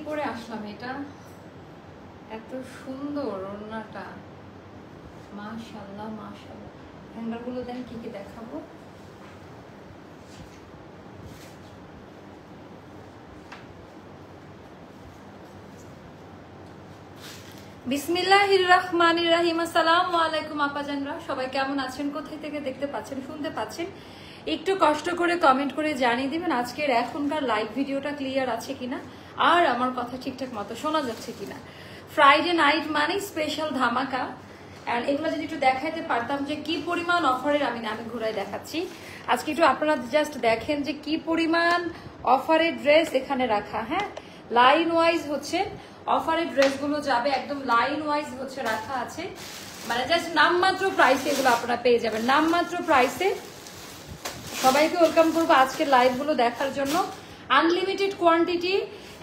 পরে আসলাম, এটা এত সুন্দর ওড়নাটা, মাশাআল্লাহ মাশাআল্লাহ। হ্যাঙ্গারগুলো দেন কি কি দেখাবো। বিসমিল্লাহির রহমানির রহিম। আসসালামু আলাইকুম আপাজানরা, সবাই কেমন আছেন, কোথায় থেকে দেখতে পাচ্ছেন শুনতে পাচ্ছেন একটু কষ্ট করে কমেন্ট করে জানিয়ে দিবেন আজকের এখনকার লাইভ ভিডিওটা ক্লিয়ার আছে কিনা, আর আমার কথা ঠিকঠাক মতো শোনা যাচ্ছে কিনা। ফ্রাইডে নাইট মানে স্পেশাল ধামাকা, আর এগুলো যদি একটু দেখাইতে পারতাম যে কি পরিমাণ অফারের, আমি ঘুরাই দেখাচ্ছি আজকে, একটু আপনারা জাস্ট দেখেন যে কি পরিমাণ অফারের ড্রেস এখানে রাখা। হ্যাঁ, লাইন ওয়াইজ হচ্ছে অফারের ড্রেসগুলো যাবে, একদম লাইন ওয়াইজ হচ্ছে রাখা আছে, মানে জাস্ট নামমাত্র প্রাইসে এগুলো আপনারা পেয়ে যাবেন, নামমাত্র প্রাইসে। সবাইকে ওয়েলকাম করবো আজকের লাইভগুলো দেখার জন্য। আনলিমিটেড কোয়ান্টিটি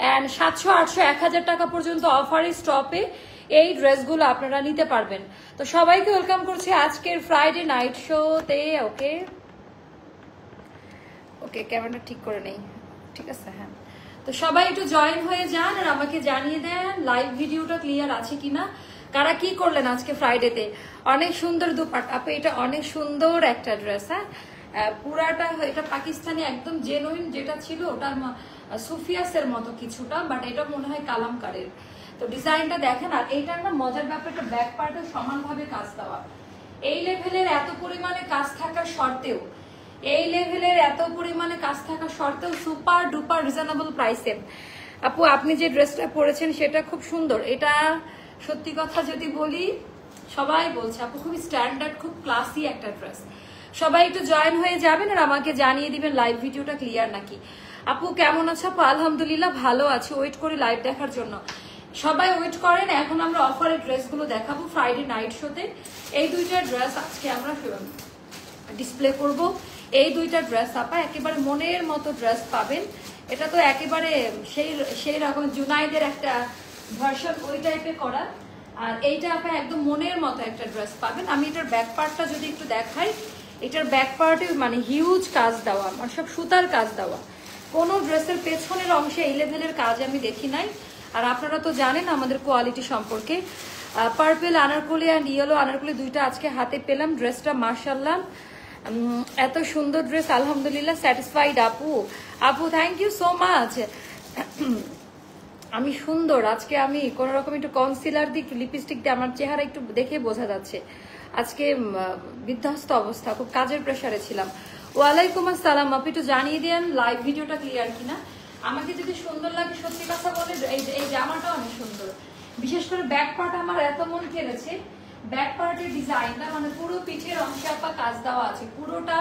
অ্যান্ড 700, 800, 1000 টাকা পর্যন্ত অফারে স্টপে এই ড্রেসগুলো আপনারা নিতে পারবেন। তো সবাইকে ওয়েলকাম করছি আজকের ফ্রাইডে নাইট শোতে। ওকে ওকে, ক্যামেরাটা ঠিক করে নেই, ঠিক আছে। হ্যাঁ, তো সবাই একটু জয়েন হয়ে যান আর আমাকে জানিয়ে দেন লাইভ ভিডিওটা ক্লিয়ার আছে কিনা, কারা কি করলেন আজকে ফ্রাইডেতে। অনেক সুন্দর দুপাট্টা আপু, এটা অনেক সুন্দর একটা ড্রেস। হ্যাঁ, পুরাটা এটা পাকিস্তানি একদম জেনুইন যেটা ছিল ওটার সুফিয়াসের মতো কিছুটা, বাট এটা মনে হয় কালামকারের। তো ডিজাইনটা দেখেন, আর এইটার না মজার ব্যাপারটা ব্যাক পার্টে সমানভাবে কাজ দেওয়া। এই লেভেলের এত পরিমাণে কাজ থাকার সত্ত্বেও, এই লেভেলের এত পরিমাণে কাজ থাকা সত্ত্বেও সুপার ডুপার রিজনেবল প্রাইসে। আপু আপনি যে ড্রেসটা পরেছেন সেটা খুব সুন্দর, এটা সত্যি কথা যদি বলি সবাই বলছে আপু খুবই স্ট্যান্ডার্ড, খুব ক্লাসি একটা ড্রেস। সবাই একটু জয়েন হয়ে যাবেন আর আমাকে জানিয়ে দিবেন লাইভ ভিডিওটা ক্লিয়ার নাকি। আপু কেমন আছো? আপু আলহামদুলিল্লাহ ভালো আছি, ওয়েট করি লাইভ দেখার জন্য। সবাই ওয়েট করেন, এখন আমরা অফারের ড্রেসগুলো দেখাবো ফ্রাইডে নাইট শোতে। এই দুইটা ড্রেস আজকে আমরা ডিসপ্লে করব। এই দুইটা ড্রেস আপা একেবারে মনের মতো ড্রেস পাবেন। এটা তো একেবারে সেই রকম জুনাইদের একটা ভার্সন ওই টাইপের করা, আর এইটা আপা একদম মনের মতো একটা ড্রেস পাবেন। আমি এটার ব্যাক পার্টটা যদি একটু দেখাই, এটার ব্যাক পার্টে মানে হিউজ কাজ দেওয়া, মানে সব সুতার কাজ দেওয়া, কোনো ড্রেসের পেছনের অংশে এই লেভেলের কাজ আমি দেখি নাই। আর আপনারা তো জানেন আমাদের কোয়ালিটি সম্পর্কে। Purple Anarkali and yellow Anarkali দুইটা আজকে হাতে পেলাম। ড্রেসটা মাশাআল্লাহ এত সুন্দর ড্রেস, আলহামদুলিল্লাহ স্যাটিসফাইড আপু। আপু থ্যাংক ইউ সো মাচ। আমি সুন্দর আজকে, আমি কোন রকম একটু কনসিলার দিয়ে একটু লিপস্টিক দিয়ে আমার চেহারা একটু দেখে বোঝা যাচ্ছে আজকে বিধ্বস্ত অবস্থা, খুব কাজের প্রেসারে ছিলাম। ওয়ালাইকুম আসসালাম আপু, একটু জানিয়ে দেন লাইভ ভিডিওটা ক্লিয়ার কিনা। আমাকে যদি সুন্দর লাগে সত্যি কথা বলে এই জামাটা অনেক সুন্দর, বিশেষ করে ব্যাক পার্ট আমার এত মন কেড়েছে। ব্যাক পার্টের ডিজাইনটা মানে পুরো পিঠের অংশে আপা কাজ দেওয়া আছে, পুরোটা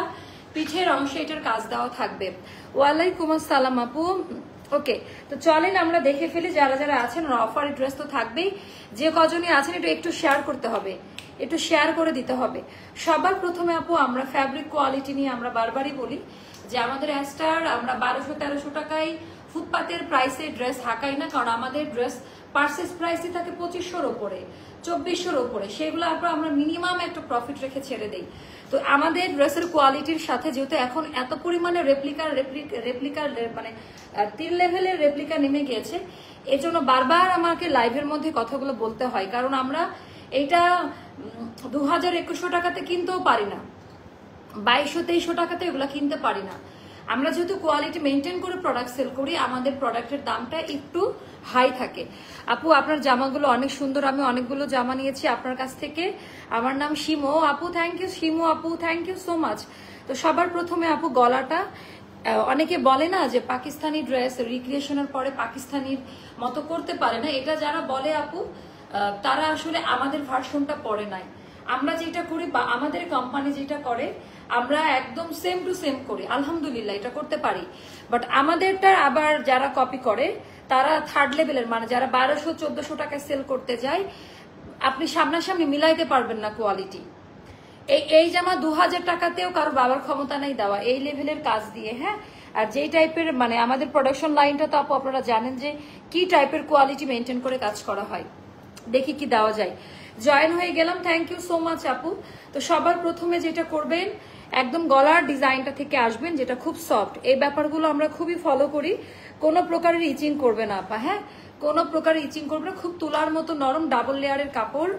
পিঠের অংশে এটার কাজ দেওয়া থাকবে। ওয়ালাইকুম আসসালাম আপু। ওকে, তো চলেন আমরা দেখে ফেলি যারা যারা আছেন। অফারের ড্রেস তো থাকবেই, যে কজনই আছেন একটু শেয়ার করতে হবে, একটু শেয়ার করে দিতে হবে। সবার প্রথমে আপু আমরা ফ্যাব্রিক কোয়ালিটি নিয়ে আমরা বারবারই বলি যে আমাদের অ্যাস্টার আমরা 1200-1300 টাকায় ফুটপাতের প্রাইসে ড্রেস হাঁকাই না, কারণ আমাদের ড্রেস পার্সেস প্রাইসই থাকে 2500-র ওপরে, 2400-র ওপরে, সেগুলো আমরা মিনিমাম একটা প্রফিট রেখে ছেড়ে দেই। তো আমাদের ড্রেসের কোয়ালিটির সাথে যেহেতু এখন এত পরিমাণে রেপ্লিকার মানে 3 লেভেলের রেপ্লিকা নেমে গিয়েছে, এই জন্য বারবার আমাকে লাইভের মধ্যে কথাগুলো বলতে হয়, কারণ আমরা এইটা 2000-2100 টাকাতে কিনতেও পারি না, 2200-2300 টাকাতে এগুলো কিনতে পারি না। আমরা যেহেতু কোয়ালিটি মেনটেন করে প্রোডাক্ট সেল করি, আমাদের প্রোডাক্টের দামটা একটু হাই থাকে। আপু আপনার জামাগুলো অনেক সুন্দর, আমি অনেকগুলো জামা নিয়েছি আপনার কাছ থেকে। আমার নাম শিমু আপু, থ্যাংক ইউ শিমু আপু, থ্যাংক ইউ সো মাচ। তো সবার প্রথমে আপু গলাটা, অনেকে বলে না যে পাকিস্তানি ড্রেস রিক্রিয়েশনের পরে পাকিস্তানির মতো করতে পারে না, এটা যারা বলে আপু তারা আসলে আমাদের ভার্সনটা পরে নাই। আমরা যেটা করি বা আমাদের কোম্পানি যেটা করে আমরা একদম সেম টু সেম করি, আলহামদুলিল্লাহ এটা করতে পারি। বাট আমাদেরটা আবার যারা কপি করে তারা থার্ড লেভেলের, মানে যারা 1200-1400 টাকায় সেল করতে যায়, আপনি সামনাসামনি মিলাইতে পারবেন না কোয়ালিটি। এই জামা 2000 টাকাতেও কারো বাবার ক্ষমতা নেই দেওয়া এই লেভেলের কাজ দিয়ে। হ্যাঁ, আর যেই টাইপের মানে আমাদের প্রোডাকশন লাইনটা তো আপু আপনারা জানেন যে কি টাইপের কোয়ালিটি মেনটেন করে কাজ করা হয়। দেখি কি দেওয়া যায়। জয়েন হয়ে গেলাম, থ্যাংক ইউ সো মাচ আপু। তো সবার প্রথমে যেটা করবেন, একদম গলার ডিজাইনটা থেকে আসবেন যেটা খুব সফট, এই ব্যাপারগুলো আমরা খুবই ফলো করি, কোনো প্রকারের ইচিং করবে না আপা। হ্যাঁ, কোনো প্রকার ইচিং করবে না, খুব তুলার মতো নরম, ডাবল লেয়ারের কাপড়,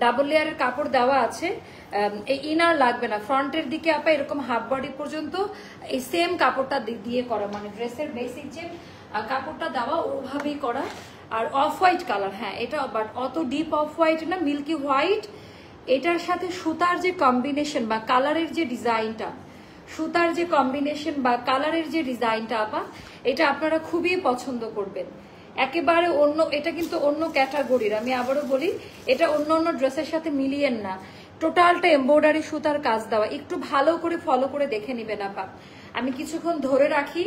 ডাবল লেয়ারের কাপড় দেওয়া আছে। এই ইনার লাগবে না, ফ্রন্টের দিকে আপা এরকম হাফ বডি পর্যন্ত এই সেম কাপড়টা দিয়ে করা, মানে ড্রেসের বেসিক যে কাপড়টা দেওয়া ওভাবেই করা। আর অফ হোয়াইট কালার, হ্যাঁ এটা বাট অত ডিপ অফ হোয়াইট না, মিল্কি হোয়াইট। এটার সাথে সুতার যে কম্বিনেশন বা কালারের যে ডিজাইনটা, সুতার যে কম্বিনেশন বা কালারের যে ডিজাইনটা আপা, এটা আপনারা খুবই পছন্দ করবেন। একেবারে অন্য, এটা কিন্তু অন্য ক্যাটাগরির, আমি আবারও বলি এটা অন্য অন্য ড্রেসের সাথে মিলিয়েন না। টোটালটা এমব্রয়ডারি সুতার কাজ দেওয়া, একটু ভালো করে ফলো করে দেখে নিবেন আপা। আমি কিছুক্ষণ ধরে রাখি,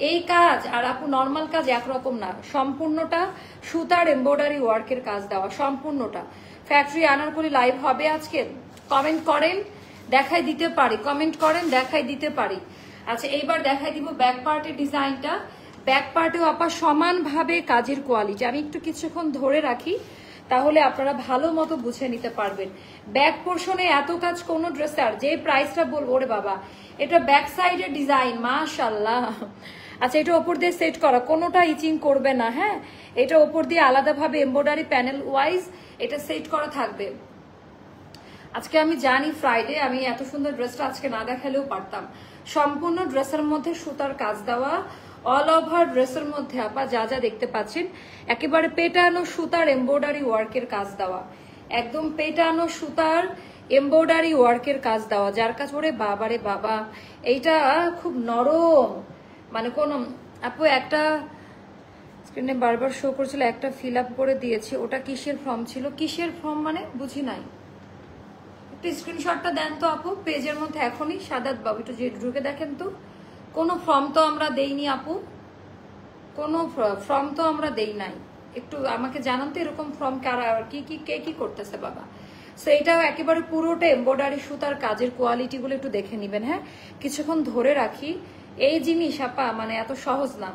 এই কাজ আর আপু নর্মাল কাজ একরকম না, সম্পূর্ণটা সুতার এমব্রয়ডারি ওয়ার্কের কাজ দেওয়া, সম্পূর্ণটা। ফ্যাক্টরি আনারকলি লাইভ হবে আজকে, কমেন্ট করেন দেখাই দিতে পারি, কমেন্ট করেন দেখাই দিতে পারি। আচ্ছা এইবার দেখাই দিব ব্যাক পার্টের ডিজাইনটা। ব্যাক পার্টেও আপা সমানভাবে কাজের কোয়ালিটি, আমি একটু কিছুক্ষণ ধরে রাখি তাহলে আপনারা ভালো মতো বুঝে নিতে পারবেন। ব্যাক পোর্শনে এত কাজ কোনো ড্রেসার, যে প্রাইসটা বলবো ওরে বাবা, এটা ব্যাক সাইডের ডিজাইন মাশাআল্লাহ। আচ্ছা এটা ওপর দিয়ে সেট করা, কোনোটা ইচিং করবে না, হ্যাঁ এটা ওপর দিয়ে আলাদাভাবে এমব্রয়ডারি প্যানেল ওয়াইজ এটা সেট করা থাকবে। আজকে আমি জানি ফ্রাইডে, আমি এত সুন্দর ড্রেসটা আজকে না দেখালেও পারতাম। সম্পূর্ণ ড্রেসের মধ্যে সুতার কাজ দেওয়া, অল ওভার ড্রেসের মধ্যে আপা যা যা দেখতে পাচ্ছেন একেবারে পেটানো সুতার এমব্রয়ডারি ওয়ার্কের কাজ দেওয়া, একদম পেটানো সুতার এমব্রয়ডারি ওয়ার্কের কাজ দেওয়া, যার কাজ ওরে বাবারে বাবা, এইটা খুব নরম। মানে কোন আপু একটা স্ক্রিনে বারবার শো করছিল, একটা ফিল আপ করে দিয়েছি, ওটা কিসের ফর্ম ছিল? কিসের ফর্ম মানে বুঝি নাই, একটু স্ক্রিনশটটা দেন তো আপু পেজের মধ্যে এখনই। সাদাত বাবু একটু ঢুকে দেখেন তো, কোনো ফর্ম তো আমরা দেইনি আপু, কোনো ফর্ম তো আমরা দেই নাই, একটু আমাকে জানান তো এরকম ফর্ম কারা কি কি কে কি করতেছে বাবা। সো এটাও একেবারে পুরোটা এমব্রয়ডারি সুতার কাজের কোয়ালিটি গুলো একটু দেখে নিবেন। হ্যাঁ কিছুক্ষণ ধরে রাখি, এই জিনিস আপা মানে এত সহজ না।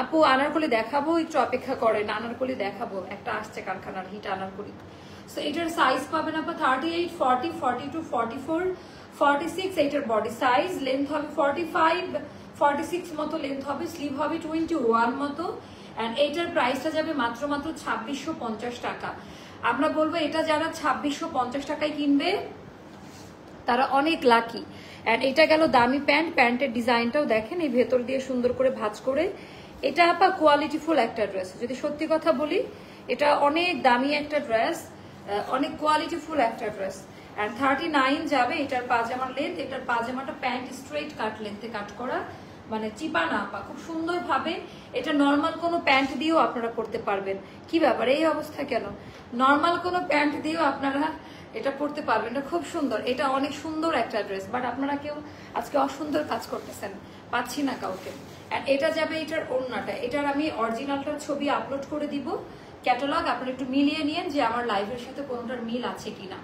আপু আনারকলি দেখাবো, একটু অপেক্ষা করেন, আনারকলি দেখাবো, একটা আসছে কারখানার হিট আনারকলি। সো এটার সাইজ পাবেন আপা 38, 40, 42, 44, 46, এইটার বডি সাইজ, লেন্থ হবে 45, 46 মতো লেন্থ হবে, স্লিভ হবে 21 মতো। এন্ড এইটার প্রাইসটা যাবে মাত্র 2650 টাকা। আমরা বলবো এটা যারা 2650 টাকায় কিনবে তারা অনেক লাকি। এন্ড এটা গেল দামি প্যান্ট, প্যান্টের ডিজাইনটাও দেখেন, এই ভেতর দিয়ে সুন্দর করে ভাঁজ করে, এটা আপা কোয়ালিটিফুল একটা ড্রেস। যদি সত্যি কথা বলি এটা অনেক দামি একটা ড্রেস, অনেক কোয়ালিটিফুল একটা ড্রেস। আর 39 যাবে এটার পাজামার লেন্থ, এটার পাজামাটা প্যান্ট স্ট্রেট কাট লেন্থে কাট করা, মানে চিপা না আপা, খুব সুন্দর ভাবে। এটা নর্মাল কোনো প্যান্ট দিয়েও আপনারা পরতে পারবেন। কি ব্যাপার এই অবস্থা কেন? নর্মাল কোনো প্যান্ট দিয়েও আপনারা এটা পরতে পারবেন, এটা খুব সুন্দর, এটা অনেক সুন্দর একটা ড্রেস। বাট আপনারা কেউ আজকে অসুন্দর কাজ করতেছেন, পাচ্ছি না কাউকে। এটা যাবে এটার ওড়নাটা, এটার আমি অরিজিনালটার ছবি আপলোড করে দিব ক্যাটালগ, আপনারা একটু মিলিয়ে নিয়েন যে আমার লাইভের সাথে কোনটার মিল আছে কিনা।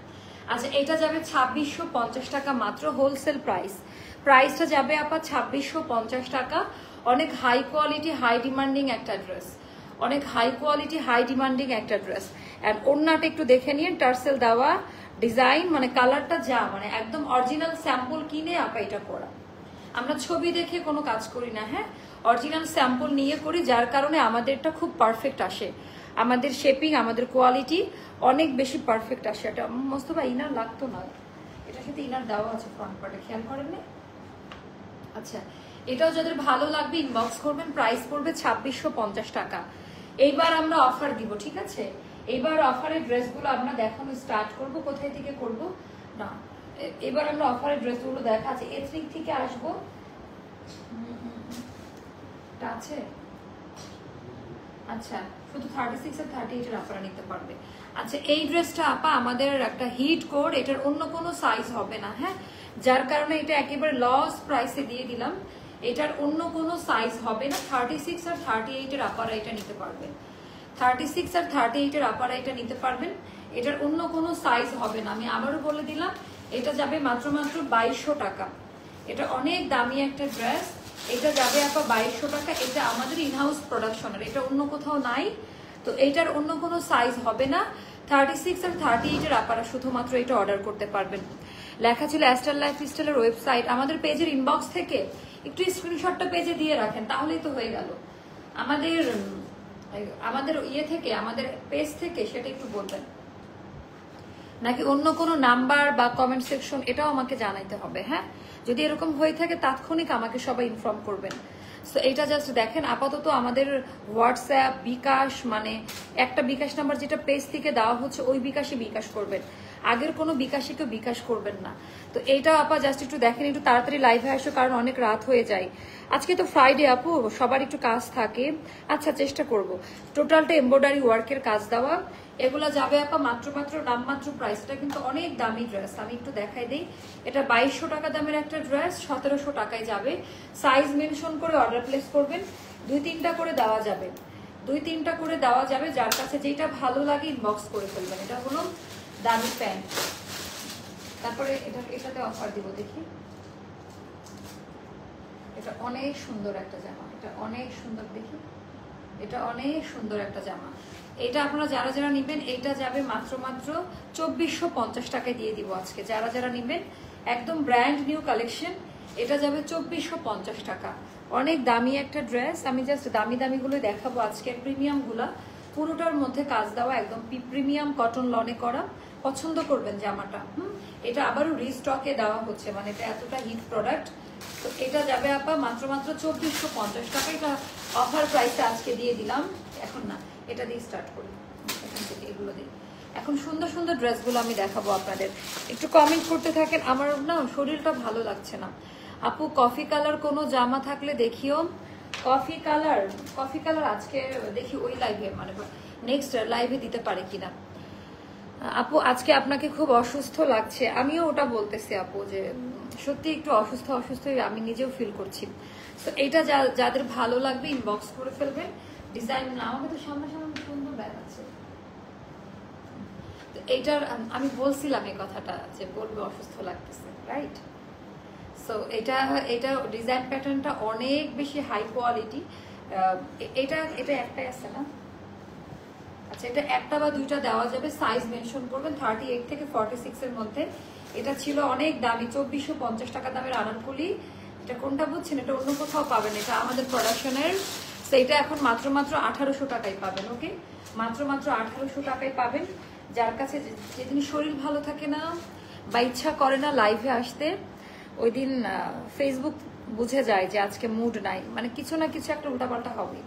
আচ্ছা এটা যাবে 2650 টাকা মাত্র, হোলসেল প্রাইস। প্রাইসটা যাবে আপা 2650 টাকা। অনেক হাই কোয়ালিটি হাই ডিমান্ডিং একটা ড্রেস, অনেক হাই কোয়ালিটি হাই ডিমান্ডিং একটা ড্রেস। এন্ড ওড়নাটা একটু দেখে নিন, টার্সেল দেওয়া ডিজাইন, মানে কালারটা যা, মানে একদম অরিজিনাল স্যাম্পল কিনে আপা এটা করা। আমরা ছবি দেখে কোনো কাজ করি না, হ্যাঁ অরিজিনাল স্যাম্পল নিয়ে করি, যার কারণে আমাদেরটা খুব পারফেক্ট আসে, আমাদের শেপিং আমাদের কোয়ালিটি অনেক বেশি পারফেক্ট আসে। এটা মোস্তফা ইনার লাগতো না, এটার সাথে ইনার দেওয়া আছে ফ্রন্ট পার্টে, খেয়াল করেন না? আচ্ছা এটাও যাদের ভালো লাগবে ইনবক্স করবেন, প্রাইস পড়বে 2650 টাকা। এইবার আমরা অফার দিব, ঠিক আছে? এইবার অফারের ড্রেসগুলো আমরা দেখানো স্টার্ট করব। কোথায় থেকে করব না, এবার আমরা অফারের ড্রেসগুলো দেখাচ্ছি, এথনিক থেকে আসবো। আছে আচ্ছা শুধু 36 আর 38 এর আপনারা নিতে পারবে। আচ্ছা এই ড্রেসটা আপা আমাদের একটা হিট কোড, এটার অন্য কোনো সাইজ হবে না, হ্যাঁ যার কারণে এটা একেবারে লস প্রাইসে দিয়ে দিলাম, এটার অন্য কোনো সাইজ হবে না। 36 আর 38 এর আপনারা এটা নিতে পারবেন, 36 আর 38 এর আপনারা এটা নিতে পারবেন, এটার অন্য কোনো সাইজ হবে না। আমি আবারও বলে দিলাম এটা যাবে মাত্র 2200 টাকা। এটা অনেক দামি একটা ড্রেস, এটা যাবে আপা 2200 টাকা। এটা আমাদের ইনহাউস প্রোডাকশনের, এটা অন্য কোথাও নাই, তো এটার অন্য কোনো সাইজ হবে না। 36 আর 38 এর আপনারা শুধুমাত্র এটা অর্ডার করতে পারবেন। লেখা ছিল অ্যাস্টার লাইফস্টাইলের ওয়েবসাইট, আমাদের পেজের ইনবক্স থেকে একটু স্ক্রিনশটটা পেজে দিয়ে রাখেন, তাহলেই তো হয়ে গেল। আমাদের আমাদের ইয়ে থেকে, আমাদের পেজ থেকে, সেটা একটু বলবেন, নাকি অন্য কোনো নাম্বার বা কমেন্ট সেকশন, এটাও আমাকে জানাইতে হবে। হ্যাঁ, যদি এরকম হয়ে থাকে তাৎক্ষণিক আমাকে সবাই ইনফর্ম করবেন। সো এটা জাস্ট দেখেন, আপাতত আমাদের হোয়াটসঅ্যাপ, বিকাশ, মানে একটা বিকাশ নাম্বার যেটা পেজ থেকে দেওয়া হচ্ছে ওই বিকাশে বিকাশ করবেন, আগের কোনো বিকাশে কেউ বিকাশ করবেন না। তো এইটা আপা জাস্ট একটু দেখেন, একটু তাড়াতাড়ি লাইভে আসো, কারণ অনেক রাত হয়ে যায়। আজকে তো ফ্রাইডে আপু, সবার একটু কাজ থাকে। আচ্ছা, চেষ্টা করব। টোটালটা এমব্রয়ডারি ওয়ার্কের কাজ দেওয়া, এগুলা যাবে আপা মাত্র নামমাত্র প্রাইস। এটা কিন্তু অনেক দামি ড্রেস, আমি একটু দেখাই দিই। এটা 2200 টাকা দামের একটা ড্রেস 1700 টাকায় যাবে। সাইজ মেনশন করে অর্ডার প্লেস করবেন, 2-3টা করে দেওয়া যাবে, 2-3টা করে দেওয়া যাবে। যার কাছে যেটা ভালো লাগে ইনবক্স করে ফেলবেন। এটা হলো দামি প্যান্ট। তারপরে এটাতে অফার দিব, দেখি। এটা অনেক সুন্দর একটা জামা, এটা অনেক সুন্দর, দেখি, এটা অনেক সুন্দর একটা জামা। এটা আপনারা যারা যারা নিবেন, এইটা যাবে মাত্র 2450 টাকায় দিয়ে দিব আজকে। যারা যারা নিবেন, একদম ব্র্যান্ড নিউ কালেকশন, এটা যাবে 2450 টাকা। অনেক দামি একটা ড্রেস, আমি জাস্ট দামি দামিগুলো দেখাবো আজকে। প্রিমিয়াম গুলা পুরোটার মধ্যে কাজ দেওয়া, একদম প্রিমিয়াম কটন লনে করা। পছন্দ করবেন জামাটা। এটা আবারও রিস্টকে দেওয়া হচ্ছে, মানে এটা এতটা হিট প্রোডাক্ট। তো এটা যাবে আপা মাত্র 2450 টাকা। এটা অফার প্রাইসে আজকে দিয়ে দিলাম। এখন না, এটা দিয়ে স্টার্ট করি, এখান থেকে এগুলো দিই। এখন সুন্দর সুন্দর ড্রেসগুলো আমি দেখাবো আপনাদের। একটু কমেন্ট করতে থাকেন। আমার না শরীরটা ভালো লাগছে না আপু, কফি কালার কোনো জামা থাকলে দেখিও। কফি কালার আজকে দেখি ওই লাইভে, মানে নেক্সট লাইভে দিতে পারে কিনা। আপু আজকে আপনাকে খুব অসুস্থ লাগছে, আমিও ওটা বলতেছি আপু, যে সত্যি একটু অসুস্থ আমি নিজেও ফিল করছি। তো এইটা যাদের ভালো লাগবে ইনবক্স করে ফেলবেন। ডিজাইন না, আমাকে তো সামনাসামনি সুন্দর দেখাচ্ছে। তো এইটার আমি বলছিলাম এই কথাটা, যে বলবে অসুস্থ লাগতেছে, রাইট? সো এটা ডিজাইন প্যাটার্নটা অনেক বেশি হাই কোয়ালিটি। এটা একটাই আছে না? আচ্ছা, এটা একটা বা দুইটা দেওয়া যাবে, সাইজ মেনশন করবেন। 38 থেকে 46 এর মধ্যে। এটা ছিল অনেক দামি, 2450 টাকা দামের আনারকলি। এটা কোনটা বুঝছেন? এটা অন্য কোথাও পাবেন, এটা আমাদের প্রোডাকশনের। সেইটা এখন মাত্র 1800 টাকায় পাবেন। ওকে, মাত্র 1800 টাকায় পাবেন। যার কাছে যেদিন শরীর ভালো থাকে না বা ইচ্ছা করে না লাইভে আসতে, ওই দিন ফেসবুক বুঝে যায় যে আজকে মুড নাই, মানে কিছু না কিছু একটা উল্টাপাল্টা হবে।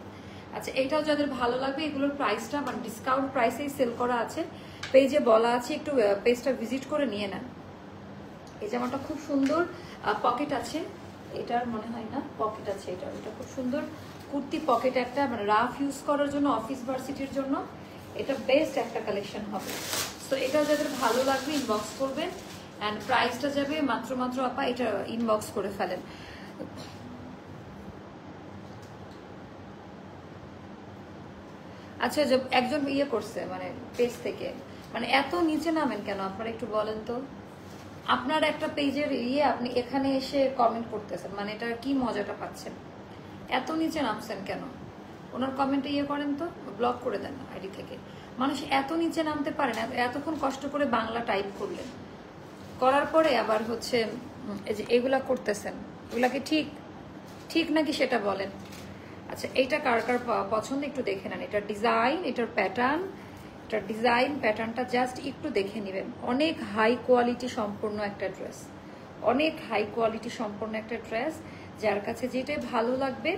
আচ্ছা, এইটাও যাদের ভালো লাগবে, এগুলোর প্রাইসটা মানে ডিসকাউন্ট প্রাইসেই সেল করা আছে, পেজে বলা আছে, একটু পেজটা ভিজিট করে নিয়ে নেন। এই জামাটা খুব সুন্দর, পকেট আছে, এটার মনে হয় না পকেট আছে। এটা খুব সুন্দর কুর্তি পকেট, একটা মানে রাফ ইউজ করার জন্য, অফিস ভার্সিটির জন্য এটা বেস্ট একটা কালেকশন হবে। তো এটাও যাদের ভালো লাগবে ইনবক্স করবেন। অ্যান্ড প্রাইসটা যাবে মাত্র আপা, এটা ইনবক্স করে ফেলেন। আচ্ছা, একজন ইয়ে করছে মানে পেজ থেকে, মানে এত নিচে নামেন কেন আপনারা একটু বলেন তো? আপনার একটা পেজের আপনি এখানে এসে কমেন্ট করতেছেন, মানে এটা কি মজাটা পাচ্ছেন? এত নিচে নামছেন কেন? ওনার কমেন্টে করেন তো, ব্লক করে দেন আইডি থেকে। মানুষ এত নিচে নামতে পারে না? এতক্ষণ কষ্ট করে বাংলা টাইপ করলেন, করার পরে আবার হচ্ছে এই যে এগুলা করতেছেন, এগুলাকে ঠিক নাকি সেটা বলেন। আচ্ছা, এইটা কার কার পছন্দ একটু দেখে নেন। এটার ডিজাইন, এটার প্যাটার্নটা জাস্ট একটু দেখে নেবেন। অনেক হাই কোয়ালিটি সম্পূর্ণ একটা ড্রেস, অনেক হাই কোয়ালিটি সম্পূর্ণ একটা ড্রেস। যার কাছে যেটাই ভালো লাগবে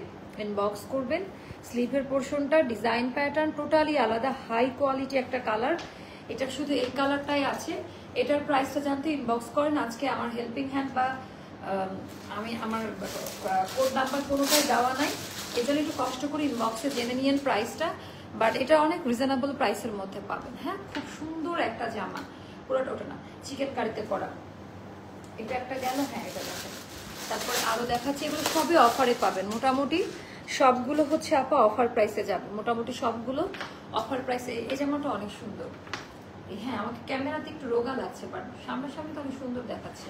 ইনবক্স করবেন। স্লিভের পোর্শনটা, ডিজাইন প্যাটার্ন টোটালি আলাদা, হাই কোয়ালিটি একটা কালার। এটা শুধু এই কালারটাই আছে। এটার প্রাইসটা জানতে ইনবক্স করেন। আজকে আমার হেল্পিং হ্যান্ড বা আমি আমার কোড নাম্বার কোনোটাই দেওয়া নাই, এজন্য একটু কষ্ট করে ইনবক্সে জেনে নিয়েন প্রাইসটা। বাট এটা অনেক রিজনেবল প্রাইসের মধ্যে পাবেন। হ্যাঁ, খুব সুন্দর একটা জামা, পুরোটা ওটা না, চিকেন কারিতে করা। এটা একটা গেল। হ্যাঁ, এটা দেখেন। তারপরে আরো দেখাচ্ছি, এগুলো সবই অফারে পাবেন। মোটামুটি সবগুলো হচ্ছে আপা অফার প্রাইসে যাবে, মোটামুটি সবগুলো অফার প্রাইসে। এই জামাটা অনেক সুন্দর। হ্যাঁ, আমাকে ক্যামেরাতে একটু রোগা লাগছে, বাট সামনাসামনি তো অনেক সুন্দর দেখাচ্ছে।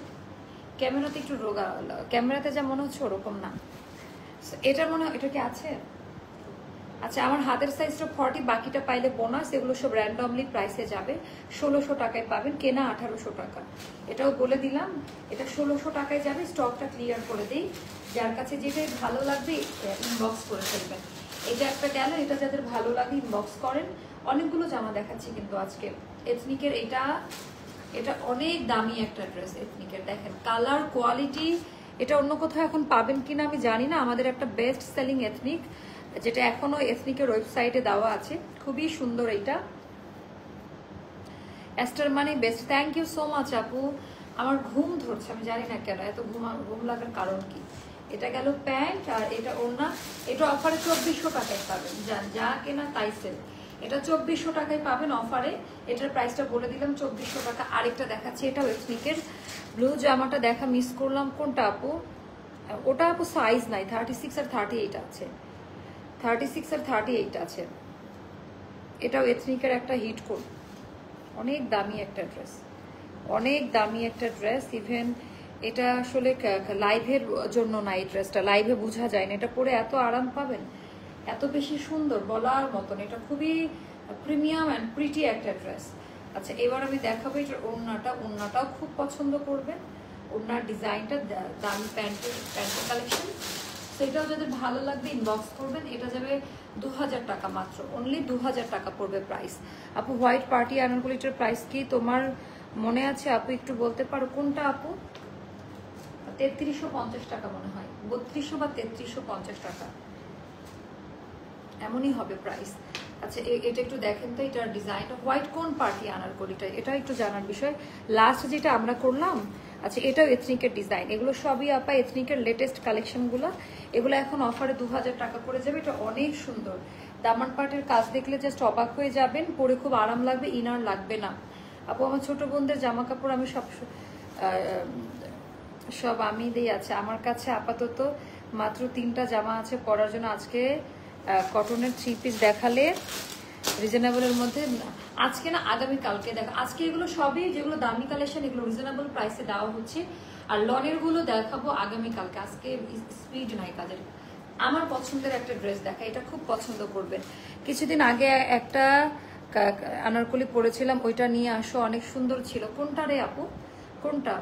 ক্যামেরাতে একটু রোগা, ক্যামেরাতে যা মনে হচ্ছে ওরকম না। এটা মনে হয়, এটা কি আছে? আচ্ছা, আমার হাতের সাইজটা 40, বাকিটা পাইলে বোনাস। এগুলো সব র্যান্ডমলি প্রাইসে যাবে। 1600 টাকায় পাবেন, কেনা 1800 টাকা। এটাও বলে দিলাম, এটা 1600 টাকায় যাবে। স্টকটা ক্লিয়ার করে দিই। যার কাছে যেটাই ভালো লাগবে ইনবক্স করে ফেলবেন। এটা একটা গেল, এটা যাদের ভালো লাগে ইনবক্স করেন। অনেকগুলো জামা দেখাচ্ছি কিন্তু আজকে এথনিকের। এটা অনেক দামি একটা ড্রেস এথনিকের, দেখেন কালার কোয়ালিটি, এটা অন্য কোথাও এখন পাবেন কিনা আমি জানি না। আমাদের একটা বেস্ট সেলিং এথনিক, যেটা এখনো এথনিকের ওয়েবসাইটে দেওয়া আছে, খুবই সুন্দর। এটা এস্টার মানে best, thank you so much আপু। আমার ঘুম ধরছে, আমি জানি না কেন এত ঘুম লাগার কারণ কি। এটা গেল প্যান্ট, আর এটা ওড়না। এটা অফারে 2400 টাকায় পাবেন, যা কেনা তাই সেল। এটা 2400 টাকায় পাবেন অফারে। এটার প্রাইসটা বলে দিলাম 2400 টাকা। আরেকটা দেখাচ্ছি, এটাও এথনিকের। ব্লু জামাটা দেখা মিস করলাম, কোনটা আপু? ওটা আপু সাইজ নাই, 36 আর 38 আছে, 36 আর 38 আছে। এটাও এথনিকের একটা হিট কোড, অনেক দামি একটা ড্রেস, অনেক দামি একটা ড্রেস। ইভেন এটা আসলে লাইভের জন্য না, এই ড্রেসটা লাইভে বোঝা যায় না। এটা পরে এত আরাম পাবেন, এত বেশি সুন্দর বলার মতন। এটা খুবই প্রিমিয়াম অ্যান্ড প্রিটি একটা ড্রেস। আচ্ছা, এবার আমি দেখাবো এটার ওড়নাটাও খুব পছন্দ করবেন। ওড়নার ডিজাইনটা দামি, প্যান্টের কালেকশন। সেটাও যাদের ভালো লাগবে ইনবক্স করবেন। এটা যাবে 2000 টাকা মাত্র, অনলি 2000 টাকা পড়বে প্রাইস। আপু হোয়াইট পার্টি আনারকলিটার প্রাইস কি তোমার মনে আছে আপু? একটু বলতে পারো কোনটা আপু? 3350 টাকা মনে হয়, 3200 বা 3350 টাকা এমনই হবে প্রাইস। আচ্ছা, এটা একটু দেখেন তো, এটার ডিজাইনটা হোয়াইট কোন পার্টি আনারকলিটা, এটা একটু জানার বিষয়। লাস্ট যেটা আমরা করলাম, আচ্ছা এটাও এথনিকের ডিজাইন। এগুলো সবই আপা এথনিকের লেটেস্ট কালেকশনগুলো। এগুলো এখন অফারে 2000 টাকা করে যাবে। এটা অনেক সুন্দর, দামান পাটের কাজ দেখলে জাস্ট অবাক হয়ে যাবেন, পরে খুব আরাম লাগবে, ইনার লাগবে না। আপু আমার ছোট বোনদের জামা কাপড় আমি সব আমি দিই। আছে আমার কাছে আপাতত মাত্র 3টা জামা আছে পরার জন্য। আজকে কটনের 3 পিস দেখালে রিজনেবলের মধ্যে, আজকে না আগামী কালকে দেখা। আজকে এগুলো সবই যেগুলো দামি কালেকশন, এগুলো রিজনেবল প্রাইসে দেওয়া হচ্ছে। আর লনের গুলো দেখাবো আগামী কালকে, আজকে স্পিড নাই কাজের। আমার পছন্দের একটা ড্রেস দেখা, এটা খুব পছন্দ করবেন। কিছুদিন আগে একটা আনারকলি পরেছিলাম, ওইটা নিয়ে আসো, অনেক সুন্দর ছিল। কোনটা রে আপু? কোনটা?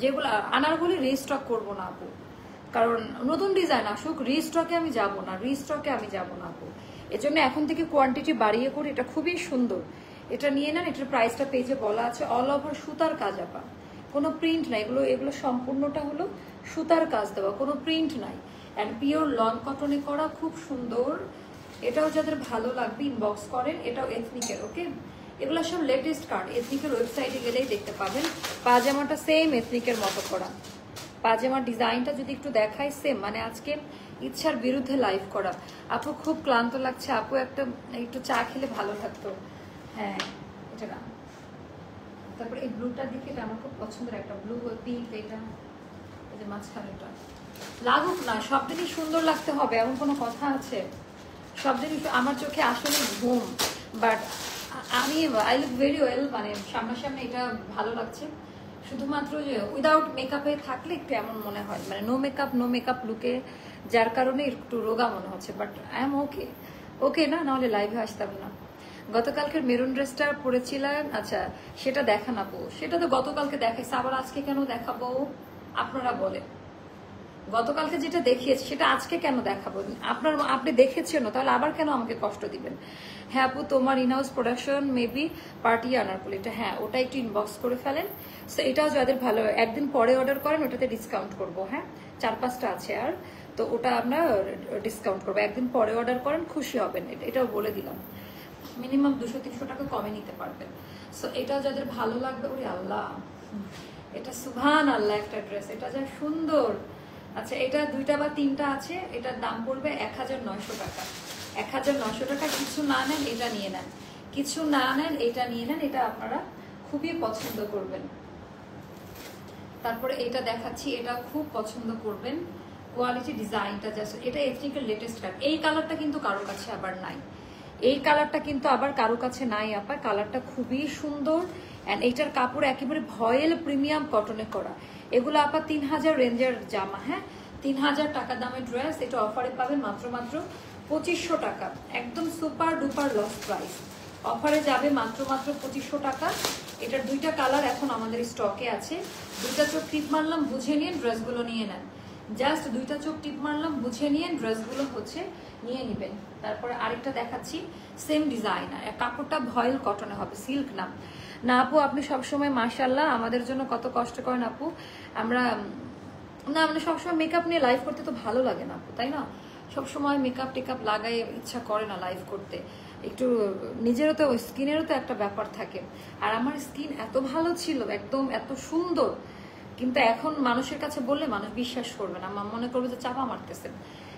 যেগুলো আনারকলি রিস্টক করবো না আপু, কারণ নতুন ডিজাইন আসুক, রিস্টকে আমি যাব না, আপু। এজন্য এখন থেকে কোয়ান্টিটি বাড়িয়ে করি। এটা খুবই সুন্দর, এটা নিয়ে নেন। এটার প্রাইসটা পেজে বলা আছে। অল ওভার সুতার কাজ আপা, কোনো প্রিন্ট নাই। এগুলো সম্পূর্ণটা হলো সুতার কাজ দেওয়া, কোনো প্রিন্ট নাই। অ্যান্ড পিওর লন কটনে করা, খুব সুন্দর। এটাও যাদের ভালো লাগবে ইনবক্স করেন। এটাও এথনিকের, ওকে। এগুলো সব লেটেস্ট কার্ড, এথনিকের ওয়েবসাইটে গেলেই দেখতে পাবেন। পাজামাটা সেম এথনিকের মতো করা, পাজামার ডিজাইনটা যদি একটু দেখাই সেম, মানে আজকে ইচ্ছার বিরুদ্ধে লাইভ করা। আপু খুব ক্লান্ত লাগছে আপু, একটু চা খেলে ভালো থাকতো। হ্যাঁ, এটা না। তারপরে এই ব্লুটার দিকে, এটা আমার খুব পছন্দের একটা ব্লু পিঙ্ক। এটা এই যে মাঝখানেটা লাগুক না, সব জিনিস সুন্দর লাগতে হবে এমন কোনো কথা আছে? সব জিনিস আমার চোখে আসলে ঘুম, বাট আমি আই লুক ভেরি ওয়েল, মানে সামনাসামনি এটা ভালো লাগছে। শুধুমাত্র যে উইদাউট মেকআপে থাকলে একটু এমন মনে হয়, মানে নো মেকআপ লুকে, যার কারণে একটু রোগা মনে হচ্ছে। বাট আই এম ওকে না, নাহলে লাইভে আসতাম না। গতকালকের মেরুন ড্রেসটা পরেছিলাম, আচ্ছা সেটা দেখান আপু। সেটা তো গতকালকে দেখাইছে, আবার আজকে কেন দেখাবো আপনারা বলেন? গতকালকে যেটা দেখিয়েছি সেটা আজকে কেন দেখাবো? আপনি দেখেছেন, তাহলে আবার কেন আমাকে কষ্ট দিবেন? হ্যাঁ আপু, তোমার ইনহাউস প্রোডাকশন মেবি পার্টি আনারকলিটা, হ্যাঁ ওটা একটু ইনবক্স করে ফেলেন। সো এটাও যাদের ভালো, একদিন পরে অর্ডার করেন, ওটাতে ডিসকাউন্ট করবো। হ্যাঁ, 4-5টা আছে আর, তো ওটা আমরা ডিসকাউন্ট করবো। একদিন পরে অর্ডার করেন, খুশি হবেন। এটাও বলে দিলাম, মিনিমাম 200-300 টাকা কমে নিতে পারবেন। সো এটাও যাদের ভালো লাগবে। ওরে আল্লাহ, এটা সুবহান আল্লাহ একটা ড্রেস, এটা যা সুন্দর। আচ্ছা, এটা 2টা বা 3টা আছে। এটার দাম পড়বে 1900 টাকা। 1900 টাকা। কিছু না নেন এটা নিয়ে নেন, কিছু না নেন এটা নিয়ে নেন। এটা আপনারা খুবই পছন্দ করবেন। তারপরে এটা দেখাচ্ছি, এটা খুব পছন্দ করবেন। কোয়ালিটি, ডিজাইনটা জাস্ট, এটা এথনিকের লেটেস্ট কালার। এই কালারটা কিন্তু কারো কাছে আবার নাই, এই কালারটা কিন্তু আবার কারো কাছে নাই আপা। কালারটা খুবই সুন্দর। অ্যান্ড এইটার কাপড় একেবারে ভয়েল প্রিমিয়াম কটনে করা। এগুলো আপা 3000 রেঞ্জের জামা। হ্যাঁ, 3000 টাকা দামের ড্রেস। এটা অফারে পাবেন মাত্র 2500 টাকা। একদম সুপার ডুপার লস প্রাইস। অফারে যাবে মাত্র 2500 টাকা। এটার 2টা কালার এখন আমাদের স্টকে আছে। 2টা চোখ টিপ মারলাম, বুঝে নিন, ড্রেসগুলো নিয়ে নেন। জাস্ট 2টা চোখ টিপ মারলাম, বুঝে নিয়ে ড্রেসগুলো হচ্ছে নিয়ে নেবেন। তারপরে আরেকটা দেখাচ্ছি, সেম ডিজাইন, কাপড়টা ভয়েল কটনে হবে, সিল্ক না। না আপু আপনি সবসময় মাশাআল্লাহ আমাদের জন্য কত কষ্ট করেন আপু। আমরা না মানে সবসময় মেকআপ নিয়ে লাইভ করতে তো ভালো লাগে না আপু, তাই না? সবসময় মেকআপ টেকআপ লাগাই ইচ্ছা করে না লাইভ করতে, একটু নিজেরও তো স্কিনেরও তো একটা ব্যাপার থাকে। আর আমার স্কিন এত ভালো ছিল, একদম এত সুন্দর, কিন্তু এখন মানুষের কাছে বললে মানুষ বিশ্বাস করবে না, মনে করবে যে চাপা মারতেছেন।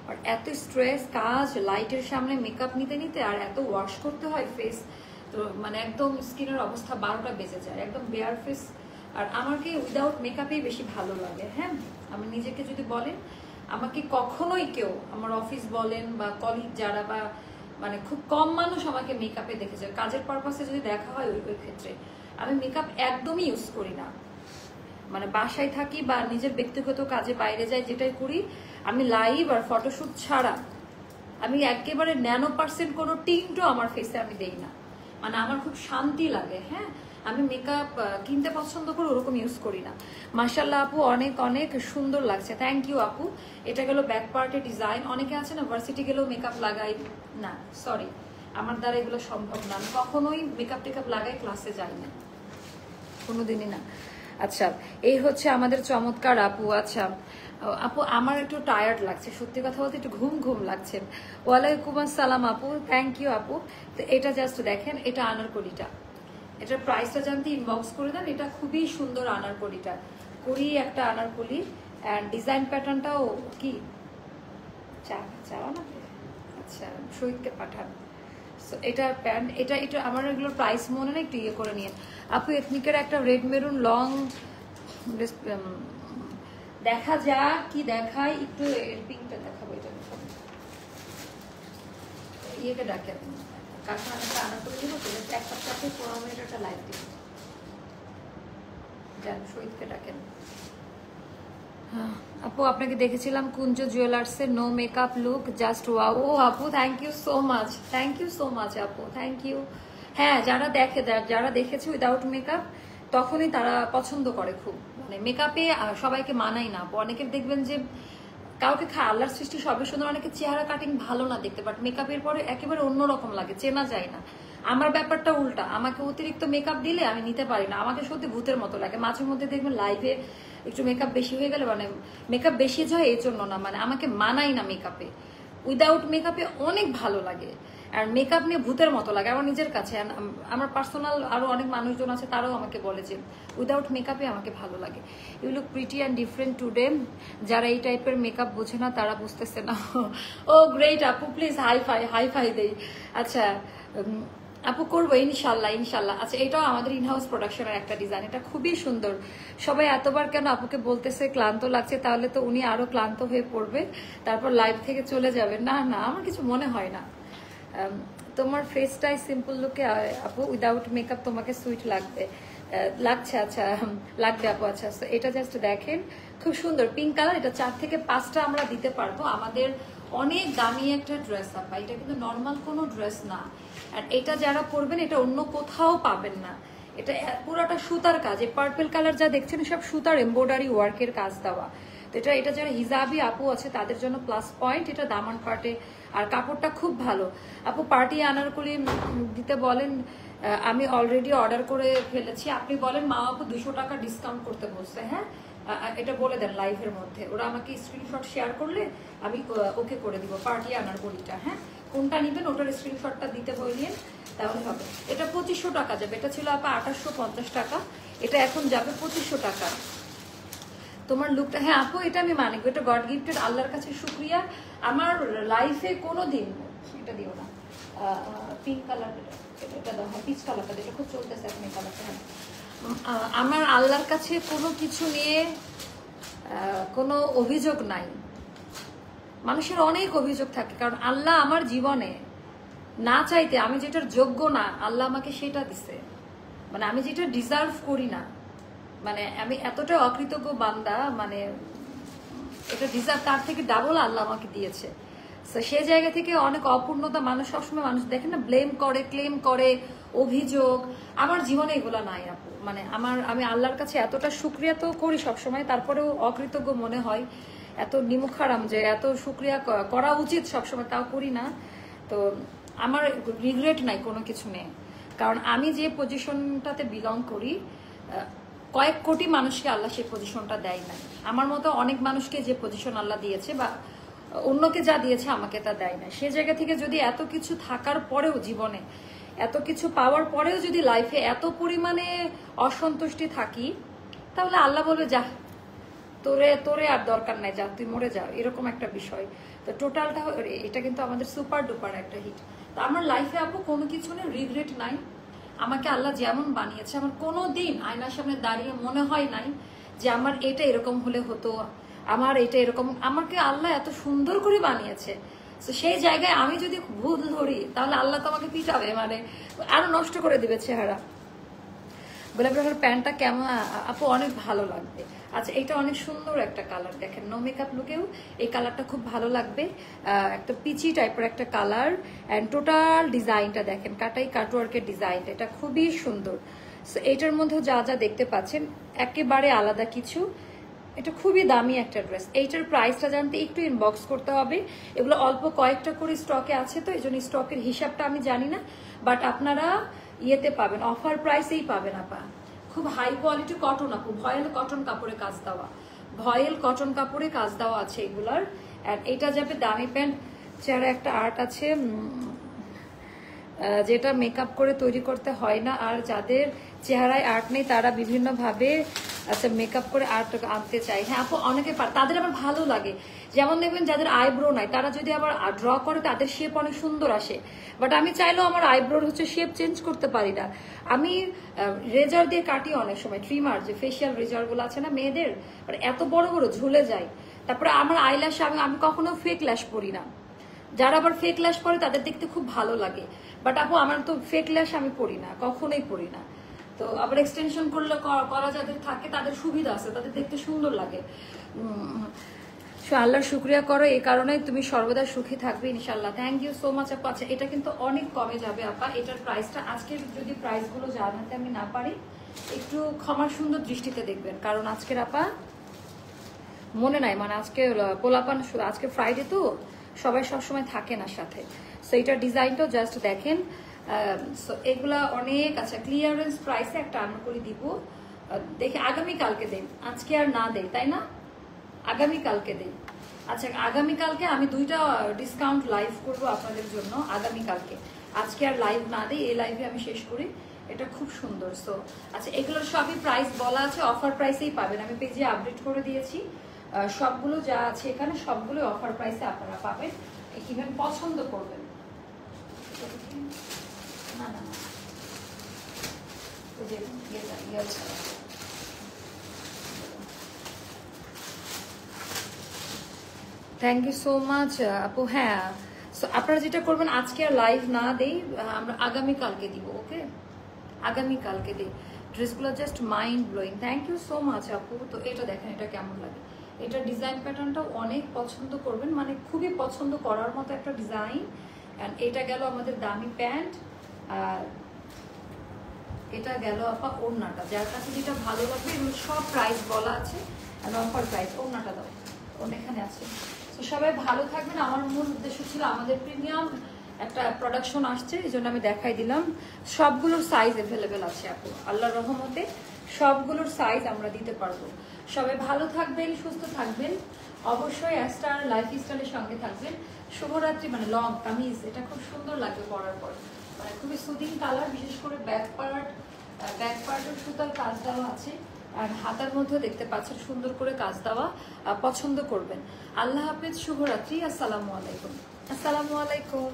আর এত স্ট্রেস, কাজ, লাইটের সামনে মেকআপ নিতে নিতে আর এত ওয়াশ করতে হয় ফেস, তো মানে একদম স্কিনের অবস্থা 12টা বেজে যায়, একদম বেয়ার ফেস। আর আমাকে উইদাউট মেকআপেই বেশি ভালো লাগে। হ্যাঁ, আমি নিজেকে যদি বলেন, আমাকে কখনোই কেউ আমার অফিস বলেন বা কলিগ যারা বা মানে খুব কম মানুষ আমাকে মেকআপে দেখেছে। কাজের পারপাসে যদি দেখা হয় ওই ক্ষেত্রে আমি মেকআপ একদমই ইউজ করি না। মানে বাসায় থাকি বা নিজের ব্যক্তিগত কাজে বাইরে যাই, যেটাই করি আমি লাইভ আর ফটোশুট ছাড়া আমি একেবারে 99% কোনো টিন্টও আমার ফেসে আমি দেই না। মানে আমার খুব শান্তি লাগে। হ্যাঁ, আমি মেকআপ কিনতে পছন্দ করি, ওরকম ইউজ করি না। মাশাআল্লাহ আপু অনেক অনেক সুন্দর লাগছে, থ্যাংক ইউ আপু। এটা গেল ব্যাক পার্টের ডিজাইন। অনেকে আছে না ভার্সিটি গেলেও মেকআপ লাগাই না, সরি আমার দ্বারা এগুলো সম্ভব না, আমি কখনোই মেকআপ টেকআপ লাগাই ক্লাসে যাই না, কোনোদিনই না। আচ্ছা, এই হচ্ছে আমাদের চমৎকার আপু। আচ্ছা আপু আমার একটু টায়ার্ড লাগছে, সত্যি কথা বলতে একটু ঘুম ঘুম লাগছে। ওয়ালাইকুম আসসালাম আপু, থ্যাংক ইউ আপু। তো এটা জাস্ট দেখেন, এটা আনারকলিটা, এটার প্রাইসটা জানতে ইনবক্স করে দেন। এটা খুবই সুন্দর আনারকলিটা, করি একটা আনারকলি, অ্যান্ড ডিজাইন প্যাটার্নটাও কি চাওয়া না। আচ্ছা শহীদকে পাঠান। এটার প্যান্ট, এটা আমার এগুলোর প্রাইস মনে নেই, একটু ইয়ে করে নিয়ে। আপু এথনিকের একটা রেড মেরুন লং দেখা যাক, কি দেখাই, একটু পিঙ্কটা দেখাবো। এটা ইয়েকে ডাকেন, কারখানাটা আনা করে দিব তো, এক সপ্তাহে 15 মিনিট একটা লাইভ দিব। যান শহীদকে ডাকেন। আপু আপনাকে দেখেছিলাম কুঞ্জ জুয়েলার্সে, no makeup look just wow. ও আপু thank you so much, thank you so much আপু, থ্যাংক ইউ। হ্যাঁ, যারা দেখেছে উইদাউট মেকআপ তখনই তারা পছন্দ করে খুব। মানে মেকআপে সবাইকে মানায় না আপু। অনেকে দেখবেন যে কাউকে আল্লাহর সৃষ্টি সবে সুন্দর, অনেকে চেহারা কাটিং ভালো না দেখতে, বাট মেকআপের পরে একেবারে অন্যরকম লাগে, চেনা যায় না। আমার ব্যাপারটা উল্টা, আমাকে অতিরিক্ত মেকআপ দিলে আমি নিতে পারি না, আমাকে সত্যি ভূতের মতো লাগে। মাঝে মধ্যে দেখবেন লাইভে একটু মেকআপ বেশি হয়ে গেলে, মানে মেকআপ বেশি যায় এই জন্য না, মানে আমাকে মানাই না মেকআপে। উইদাউট মেকআপে অনেক ভালো লাগে, আর মেকআপ নিয়ে ভূতের মতো লাগে আমার নিজের কাছে। আমার পার্সোনাল আরো অনেক মানুষজন আছে, তারাও আমাকে বলে যে উইদাউট মেকআপে আমাকে ভালো লাগে। You look pretty and different today. যারা এই টাইপের মেকআপ বোঝে না তারা বুঝতেছে না। ও গ্রেট আপু, প্লিজ হাই ফাই দেই। আচ্ছা আপু করবো ইনশাল্লাহ ইনশাল্লাহ। আচ্ছা এটাও আমাদের ইনহাউস প্রোডাকশনের একটা ডিজাইন, এটা খুবই সুন্দর। সবাই এতবার কেন আপুকে বলতেছে ক্লান্ত লাগছে, তাহলে তো উনি আরো ক্লান্ত হয়ে পড়বে, তারপর লাইভ থেকে চলে যাবে। না না, আমার কিছু মনে হয় না। তোমার ফেসটাই সিম্পল লুকে আপু, উইদাউট মেকআপ তোমাকে সুইট লাগছে। আচ্ছা লাগবে আপু। আচ্ছা এটা জাস্ট দেখেন, খুব সুন্দর পিঙ্ক কালার। এটা 4 থেকে 5টা আমরা দিতে পারবো। আমাদের অনেক দামি একটা ড্রেস আপা, এটা কিন্তু নর্মাল কোনো ড্রেস না। আর এটা যারা পরবেন এটা অন্য কোথাও পাবেন না। এটা পুরাটা সুতার কাজ, এই পার্পল কালার যা দেখছেন সব সুতার এমব্রয়ডারি ওয়ার্কের কাজ দেওয়া। তো এটা যারা হিজাবি আপু আছে তাদের জন্য প্লাস পয়েন্ট। এটা দামান পার্টে, আর কাপড়টা খুব ভালো আপু। পার্টি আনারকলি দিতে বলেন, আমি অলরেডি অর্ডার করে ফেলেছি। আপনি বলেন মা আপু 200 টাকা ডিসকাউন্ট করতে বলছে। হ্যাঁ, এটা বলে দেন লাইভের মধ্যে, ওরা আমাকে স্ক্রিনশট শেয়ার করলে আমি ওকে করে দিব পার্টি আনারকলিটা। হ্যাঁ, কোনটা নিবেন ওটার স্ক্রিনশটটা দিতে বললেন তাহলে হবে। এটা 2500 টাকা যাবে, এটা ছিল আপা 2850 টাকা, এটা এখন যাবে 2500 টাকা। তোমার লুকটা, হ্যাঁ আপু এটা আমি মানি, এটা গড গিফটেড, আল্লাহর কাছে শুক্রিয়া। আমার লাইফে কোনোদিন, এটা দিও না পিঙ্ক কালার, এটা দাও, হ্যাঁ পিচ কালারটা, এটা খুব চলতেছে এখন এই কালারটা। হ্যাঁ, আমার আল্লাহর কাছে কোনো কিছু নিয়ে কোনো অভিযোগ নাই। মানুষের অনেক অভিযোগ থাকে, কারণ আল্লাহ আমার জীবনে না চাইতে আমি যেটার যোগ্য না, আল্লাহ আমাকে সেটা দিছে। মানে আমি যেটা ডিজার্ভ করি না, মানে আমি এতটা অকৃতজ্ঞ বান্দা, মানে এটা ডিজার্ভ তার থেকে ডাবল আল্লাহ আমাকে দিয়েছে। তো সেই জায়গা থেকে অনেক অপূর্ণতা, মানুষ সবসময় মানুষ দেখেন না ব্লেম করে, ক্লেম করে, অভিযোগ। আমার জীবনে এগুলো নাই আপু। মানে আমি আল্লাহর কাছে এতটা শুকরিয়া তো করি সবসময়, তারপরেও অকৃতজ্ঞ মনে হয়। এত নিমুখারাম যে এত শুক্রিয়া করা উচিত সবসময়, তাও করি না। তো আমার রিগ্রেট নাই, কোনো কিছু নেই। কারণ আমি যে পজিশনটাতে বিলং করি, কয়েক কোটি মানুষকে আল্লাহ সেই পজিশনটা দেয় নাই। আমার মতো অনেক মানুষকে যে পজিশন আল্লাহ দিয়েছে বা অন্যকে যা দিয়েছে আমাকে তা দেয় না। সে জায়গা থেকে যদি এত কিছু থাকার পরেও, জীবনে এত কিছু পাওয়ার পরেও যদি লাইফে এত পরিমাণে অসন্তুষ্টি থাকি, তাহলে আল্লাহ বলবে যা, তোরে আর দরকার নাই, যা তুই মরে যা, এরকম একটা বিষয়। তো টোটালটা এটা কিন্তু আমাদের সুপার ডুপার একটা হিট। তো আমার লাইফে আপু কোনো কিছু নেই, রিগ্রেট নাই। আমাকে আল্লাহ যেমন বানিয়েছে, আমার কোনো দিন আয়নার সামনে দাঁড়িয়ে মনে হয় নাই যে আমার এটা এরকম হলে হতো, আমার এটা এরকম। আমাকে আল্লাহ এত সুন্দর করে বানিয়েছে। তো সেই জায়গায় আমি যদি ভুল ধরি, তাহলে আল্লাহ তো আমাকে পিটাবে, মানে আরো নষ্ট করে দিবে চেহারা। গোলাপি রঙের প্যান্টটা কেমন আপু? অনেক ভালো লাগবে। আচ্ছা, এটা অনেক সুন্দর একটা কালার, দেখেন নো মেকআপ লুকেও এই কালারটা খুব ভালো লাগবে। একটা পিচি টাইপের একটা কালার, অ্যান্ড টোটাল ডিজাইনটা দেখেন, কাটাই কাটওয়ার্কের ডিজাইনটা, এটা খুবই সুন্দর। সো এটার মধ্যেও যা যা দেখতে পাচ্ছেন একেবারে আলাদা কিছু। এটা খুবই দামি একটা ড্রেস। এইটার প্রাইসটা জানতে একটু ইনবক্স করতে হবে। এগুলো অল্প কয়েকটা করে স্টকে আছে, তো এই জন্য স্টকের হিসাবটা আমি জানি না, বাট আপনারা ইয়েতে পাবেন, অফার প্রাইসেই পাবেন আপা। খুব হাই কোয়ালিটি কটন আপু, ভয়েল কটন কাপড়ে কাজ দেওয়া, ভয়েল কটন কাপড়ে কাজ দেওয়া আছে এগুলার। আর এটা যাবে দামি প্যান্ট, চেহারা একটা আর্ট আছে যেটা মেকআপ করে তৈরি করতে হয় না। আর যাদের চেহারায় আর্ট নেই তারা বিভিন্নভাবে আচ্ছা মেকআপ করে আর্ট আনতে চাই। হ্যাঁ আপু, অনেকে তাদের আবার ভালো লাগে। যেমন দেখবেন যাদের আইব্রো নাই, তারা যদি আবার ড্র করে তাদের শেপ অনেক সুন্দর আসে। বাট আমি চাইলেও আমার আইব্রোর শেপ চেঞ্জ করতে পারি না। আমি রেজার দিয়ে কাটি অনেক সময়, ট্রিমার যে ফেসিয়াল রেজার গুলো আছে না মেয়েদের, মানে এত বড় বড় ঝুলে যায়। তারপরে আমার আইল্যাশ আমি কখনো ফেক ল্যাশ পরি না। যারা আবার ফেক ল্যাশ পরে তাদের দেখতে খুব ভালো লাগে। বাট আপু আমার তো ফেক ল্যাশ আমি পরি না, কখনোই পরি না। তো আবার এক্সটেনশন করলে করা যাদের থাকে তাদের সুবিধা আছে, তাদের দেখতে সুন্দর লাগে। আল্লাহর শুকরিয়া করো, এই কারণে তুমি সর্বদা সুখী থাকবে ইনশাল্লাহ। থ্যাংক ইউ সো মাচ আপা। আচ্ছা, এটা কিন্তু অনেক কমে যাবে আপা। এটার প্রাইসটা আজকের যদি প্রাইসগুলো জানাতে আমি না পারি, একটু ক্ষমার সুন্দর দৃষ্টিতে দেখবেন, কারণ আজকের আপা মনে নাই, মানে আজকে পোলাপান, আজকে ফ্রাইডে তো সবাই সবসময় থাকে না সাথে। সো এটার ডিজাইনটাও জাস্ট দেখেন। সো এগুলা অনেক আচ্ছা ক্লিয়ারেন্স প্রাইসে একটা আনা করে দিব। দেখে আগামীকালকে দেন, আজকে আর না দেই, তাই না? আগামীকালকে দেই। আচ্ছা, আগামীকালকে আমি 2টা ডিসকাউন্ট লাইভ করব আপনাদের জন্য আগামীকালকে। আজকে আর লাইভ না দেই, এই লাইভে আমি শেষ করি। এটা খুব সুন্দর। সো আচ্ছা, এগুলোর সবই প্রাইস বলা আছে, অফার প্রাইসেই পাবেন। আমি পেজে আপডেট করে দিয়েছি, সবগুলো যা আছে এখানে সবগুলো অফার প্রাইসে আপনারা পাবেন। ইভেন পছন্দ করবেন। না না থ্যাংক ইউ সো মাচ আপু। হ্যাঁ, সো আপনারা যেটা করবেন, আজকে আর লাইভ না দেই, আমরা আগামীকালকে দিব। ওকে, আগামীকালকে দিই। ড্রেসগুলো just mind blowing. Thank you so much আপু। তো এটা দেখেন, এটা কেমন লাগে। এটা ডিজাইন প্যাটার্নটাও অনেক পছন্দ করবেন, মানে খুবই পছন্দ করার মতো একটা ডিজাইন। অ্যান্ড এটা গেল আমাদের দামি প্যান্ট, আর এটা গেল আপা ওড়নাটা। যার কাছে যেটা ভালো লাগবে, এগুলো সব প্রাইস বলা আছে, অফার প্রাইস। ওড়নাটা দাও, ওড়না এখানে আছে। তো সবাই ভালো থাকবেন। আমার মূল উদ্দেশ্য ছিল আমাদের প্রিমিয়াম একটা প্রোডাকশন আসছে, এই জন্য আমি দেখাই দিলাম। সবগুলোর সাইজ অ্যাভেলেবেল আছে আপু, আল্লাহর রহমতে সবগুলোর সাইজ আমরা দিতে পারবো। সবাই ভালো থাকবেন, সুস্থ থাকবেন। অবশ্যই অ্যাস্টার লাইফস্টাইলের সঙ্গে থাকবেন। শুভরাত্রি। মানে লং কামিজ, এটা খুব সুন্দর লাগবে পরার পর, মানে খুবই সুদিং কালার। বিশেষ করে ব্যাক পার্টের সুতার কাজ দেওয়া আছে, আর হাতার মধ্যে দেখতে পাচ্ছেন সুন্দর করে কাজ দেওয়া। পছন্দ করবেন। আল্লাহ হাফেজ, শুভরাত্রি। আসসালামু আলাইকুম। আসসালামু আলাইকুম।